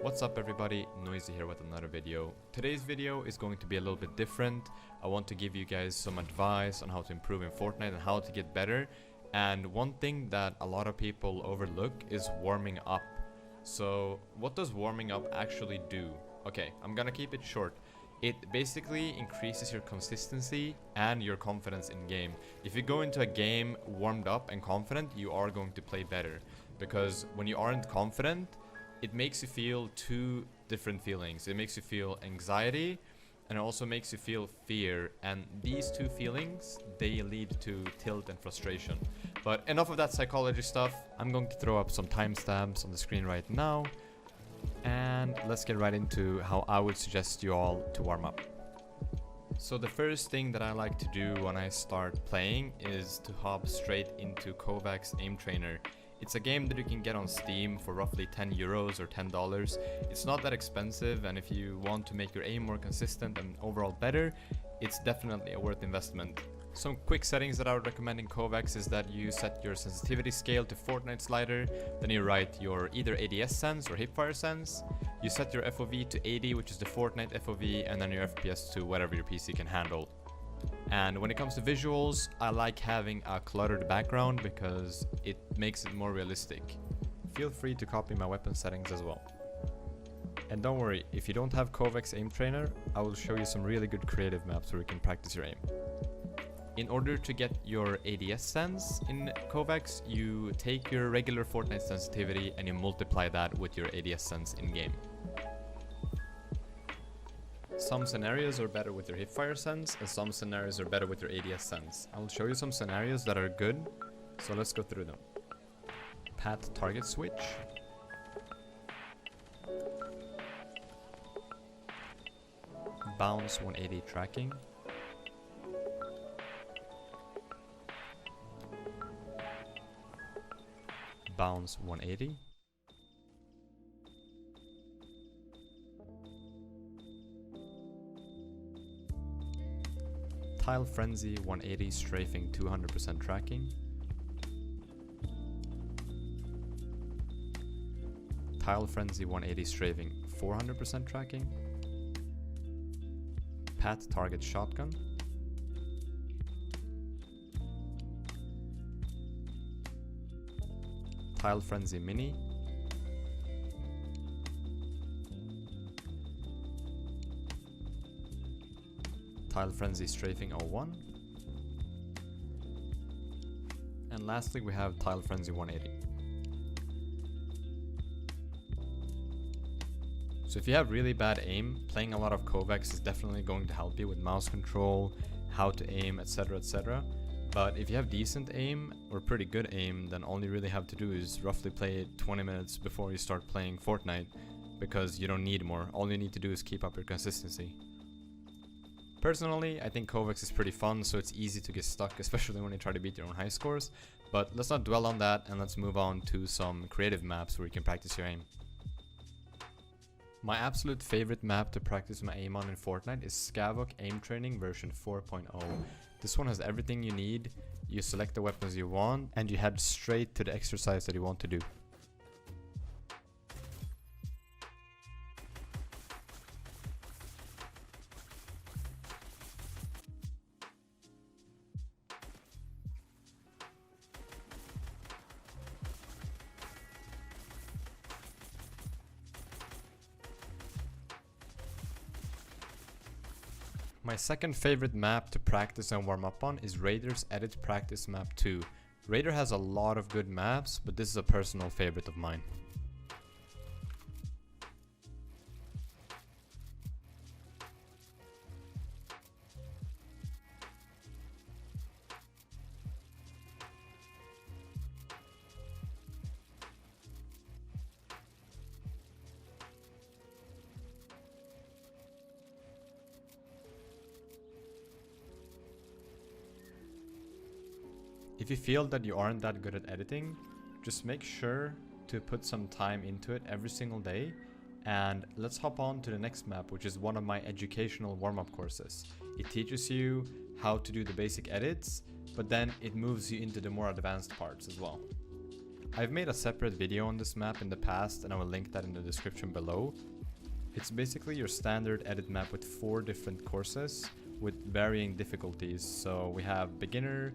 What's up everybody, Noizeeh here with another video. Today's video is going to be a little bit different. I want to give you guys some advice on how to improve in Fortnite and how to get better. And one thing that a lot of people overlook is warming up. So what does warming up actually do? Okay, I'm gonna keep it short. It basically increases your consistency and your confidence in game. If you go into a game warmed up and confident, you are going to play better. Because when you aren't confident, it makes you feel two different feelings. It makes you feel anxiety and it also makes you feel fear. And these two feelings, they lead to tilt and frustration. But enough of that psychology stuff. I'm going to throw up some timestamps on the screen right now. And let's get right into how I would suggest you all to warm up. So the first thing that I like to do when I start playing is to hop straight into Kovaak's Aim Trainer. It's a game that you can get on Steam for roughly 10 euros or $10. It's not that expensive, and if you want to make your aim more consistent and overall better, it's definitely a worth investment. Some quick settings that I would recommend in Kovaak's is that you set your sensitivity scale to Fortnite slider, then you write your either ADS sense or hipfire sense. You set your FOV to 80, which is the Fortnite FOV, and then your FPS to whatever your PC can handle. And when it comes to visuals, I like having a cluttered background because it makes it more realistic. Feel free to copy my weapon settings as well. And don't worry, if you don't have Kovaak's Aim Trainer, I will show you some really good creative maps where you can practice your aim. In order to get your ADS sense in Kovaak's, you take your regular Fortnite sensitivity and you multiply that with your ADS sense in-game. Some scenarios are better with your hipfire sense and some scenarios are better with your ADS sense. I will show you some scenarios that are good, so let's go through them. Pat target switch. Bounce 180 tracking. Bounce 180. Tile Frenzy 180 strafing 200% tracking. Tile Frenzy 180 strafing 400% tracking. Pat target shotgun. Tile Frenzy mini. Tile Frenzy strafing 01. And lastly we have Tile Frenzy 180. So if you have really bad aim, playing a lot of Kovaak's is definitely going to help you with mouse control, how to aim, etc, etc. But if you have decent aim or pretty good aim, then all you really have to do is roughly play it 20 minutes before you start playing Fortnite, because you don't need more. All you need to do is keep up your consistency. Personally, I think Kovaak's is pretty fun, so it's easy to get stuck, especially when you try to beat your own high scores. But let's not dwell on that, and let's move on to some creative maps where you can practice your aim. My absolute favorite map to practice my aim on in Fortnite is Skaavok Aim Training version 4.0. This one has everything you need, you select the weapons you want, and you head straight to the exercise that you want to do. My second favorite map to practice and warm up on is Raider's Edit Practice Map 2. Raider has a lot of good maps, but this is a personal favorite of mine. If you feel that you aren't that good at editing, just make sure to put some time into it every single day. And let's hop on to the next map, which is one of my educational warm-up courses. It teaches you how to do the basic edits, but then it moves you into the more advanced parts as well. I've made a separate video on this map in the past and I will link that in the description below. It's basically your standard edit map with 4 different courses with varying difficulties. So we have beginner,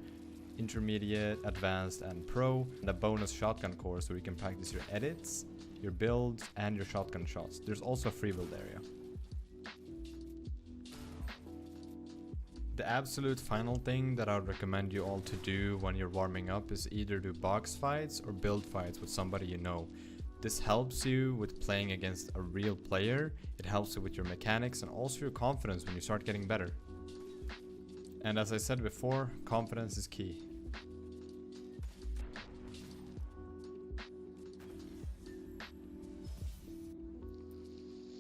intermediate, advanced, and pro, and a bonus shotgun course where you can practice your edits, your builds, and your shotgun shots. There's also a free build area. The absolute final thing that I would recommend you all to do when you're warming up is either do box fights or build fights with somebody you know. This helps you with playing against a real player, it helps you with your mechanics and also your confidence when you start getting better. And as I said before, confidence is key.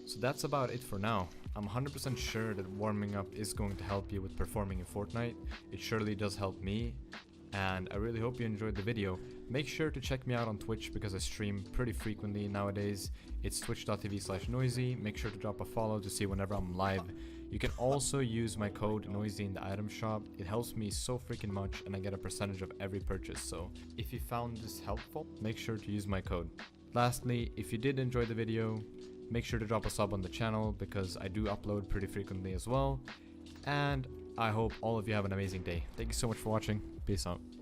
So that's about it for now. I'm 100% sure that warming up is going to help you with performing in Fortnite. It surely does help me, and I really hope you enjoyed the video. Make sure to check me out on Twitch because I stream pretty frequently nowadays. It's twitch.tv/noizeeh. Make sure to drop a follow to see whenever I'm live. You can also use my code Noizeeh in the item shop. It helps me so freaking much and I get a percentage of every purchase. So if you found this helpful, make sure to use my code. Lastly, if you did enjoy the video, make sure to drop a sub on the channel because I do upload pretty frequently as well. And I hope all of you have an amazing day. Thank you so much for watching. Peace out.